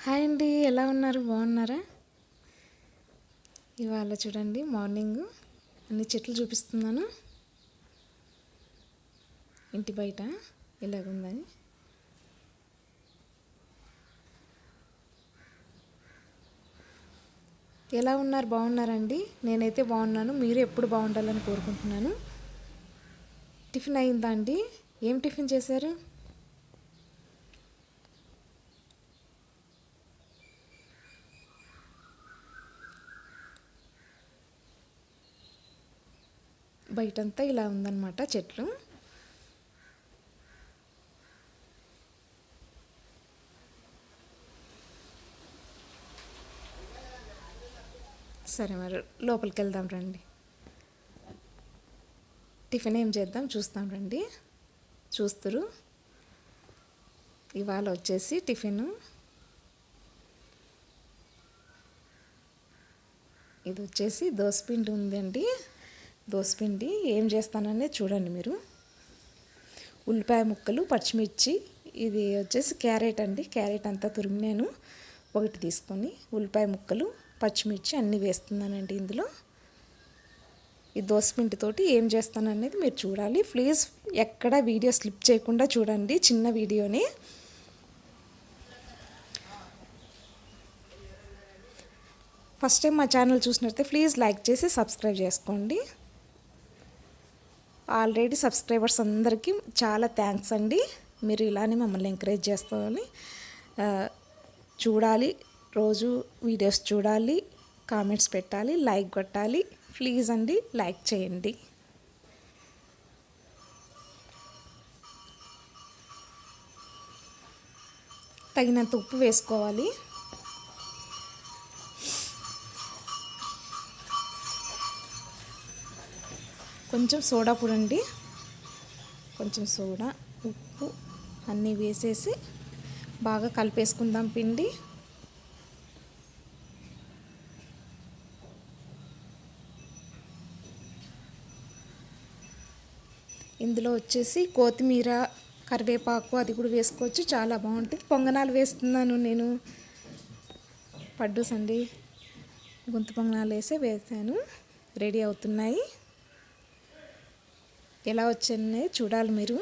Hi అండి, ఎలా ఉన్నారు? బాగున్నారా? ఇవాళ చూడండి మార్నింగ్ అన్ని చెట్లు చూపిస్తున్నాను. ఇంటి బయట ఇలాగుందని. ఎలా ఉన్నారు? బాగున్నారండి? నేనైతే బాగున్నాను. మీరు ఎప్పుడు బాగుండాలని కోరుకుంటున్నాను. టిఫిన్ అయిందా అండి? ఏం టిఫిన్ చేశారు? బయటంతా ఇలా ఉందన్నమాట చెట్లు. సరే, మరి లోపలికి వెళ్దాం రండి. టిఫిన్ ఏం చేద్దాం చూస్తాం రండి. చూస్తురు. ఇవాళ వచ్చేసి టిఫిన్ ఇది వచ్చేసి దోసపిండి ఉందండి. దోసపిండి ఏం చేస్తాననేది చూడండి మీరు. ఉల్లిపాయ ముక్కలు, పచ్చిమిర్చి, ఇది వచ్చేసి క్యారెట్ అండి. క్యారెట్ అంతా తురిమినాను ఒకటి తీసుకొని, ఉల్లిపాయ ముక్కలు, పచ్చిమిర్చి అన్నీ వేస్తున్నానండి ఇందులో. ఈ దోసపిండితోటి ఏం చేస్తాననేది మీరు చూడాలి. ప్లీజ్ ఎక్కడ వీడియో స్లిప్ చేయకుండా చూడండి. చిన్న వీడియోని. ఫస్ట్ టైం మా ఛానల్ చూసినట్లయితే ప్లీజ్ లైక్ చేసి సబ్స్క్రైబ్ చేసుకోండి. ఆల్రెడీ సబ్స్క్రైబర్స్ అందరికీ చాలా థ్యాంక్స్ అండి. మీరు ఇలానే మమ్మల్ని ఎంకరేజ్ చేస్తామని. చూడాలి, రోజు వీడియోస్ చూడాలి, కామెంట్స్ పెట్టాలి, లైక్ కొట్టాలి. ప్లీజ్ అండి, లైక్ చేయండి. తగినంత ఉప్పు వేసుకోవాలి. కొంచెం సోడా పొడి అండి. కొంచెం సోడా, ఉప్పు అన్నీ వేసేసి బాగా కలిపేసుకుందాం పిండి. ఇందులో వచ్చేసి కొత్తిమీర, కరివేపాకు అది కూడా వేసుకోవచ్చు, చాలా బాగుంటుంది. పొంగనాలు వేస్తున్నాను నేను. పడ్డూస్ అండి, గుంత పొంగనాలు వేసాను. రెడీ అవుతున్నాయి. ఎలా వచ్చాయని చూడాలి మీరు.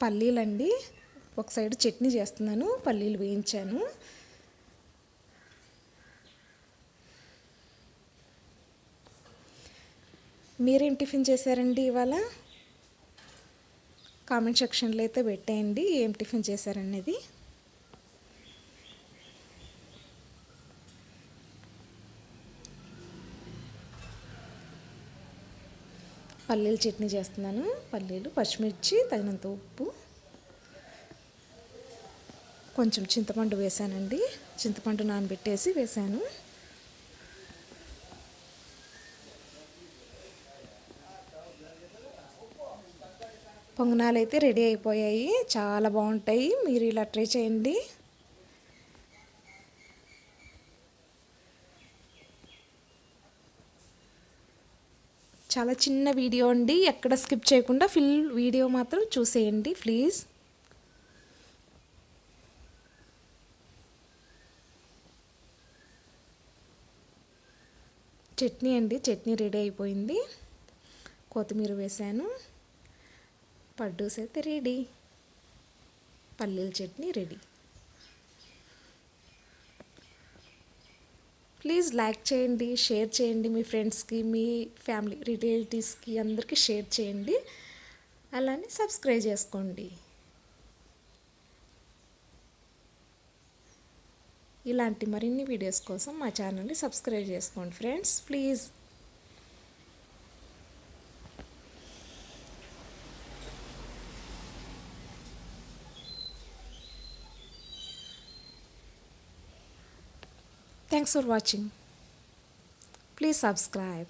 పల్లీలండి, ఒక సైడ్ చట్నీ చేస్తున్నాను. పల్లీలు వేయించాను. మీరేం టిఫిన్ చేశారండి ఇవాళ? కామెంట్ సెక్షన్లో అయితే పెట్టేయండి ఏం టిఫిన్ చేశారనేది. పల్లీల చట్నీ చేస్తున్నాను. పల్లీలు, పచ్చిమిర్చి, తగినంత ఉప్పు, కొంచెం చింతపండు వేసానండి. చింతపండు నానబెట్టేసి వేసాను. పొంగనాలు అయితే రెడీ అయిపోయాయి. చాలా బాగుంటాయి. మీరు ఇలా ట్రై చేయండి. చాలా చిన్న వీడియో అండి, ఎక్కడ స్కిప్ చేయకుండా ఫుల్ వీడియో మాత్రం చూసేయండి ప్లీజ్. చట్నీ అండి, చట్నీ రెడీ అయిపోయింది. కొత్తిమీర వేసాను. పడ్డూస్ అయితే రెడీ. పల్లీల చట్నీ రెడీ. ప్లీజ్ లైక్ చేయండి, షేర్ చేయండి. మీ ఫ్రెండ్స్కి, మీ ఫ్యామిలీ రిలేటివ్స్కి అందరికీ షేర్ చేయండి. అలానే సబ్స్క్రైబ్ చేసుకోండి. ఇలాంటి మరిన్ని వీడియోస్ కోసం మా ఛానల్ని సబ్స్క్రైబ్ చేసుకోండి friends, please. Thanks for watching. Please subscribe.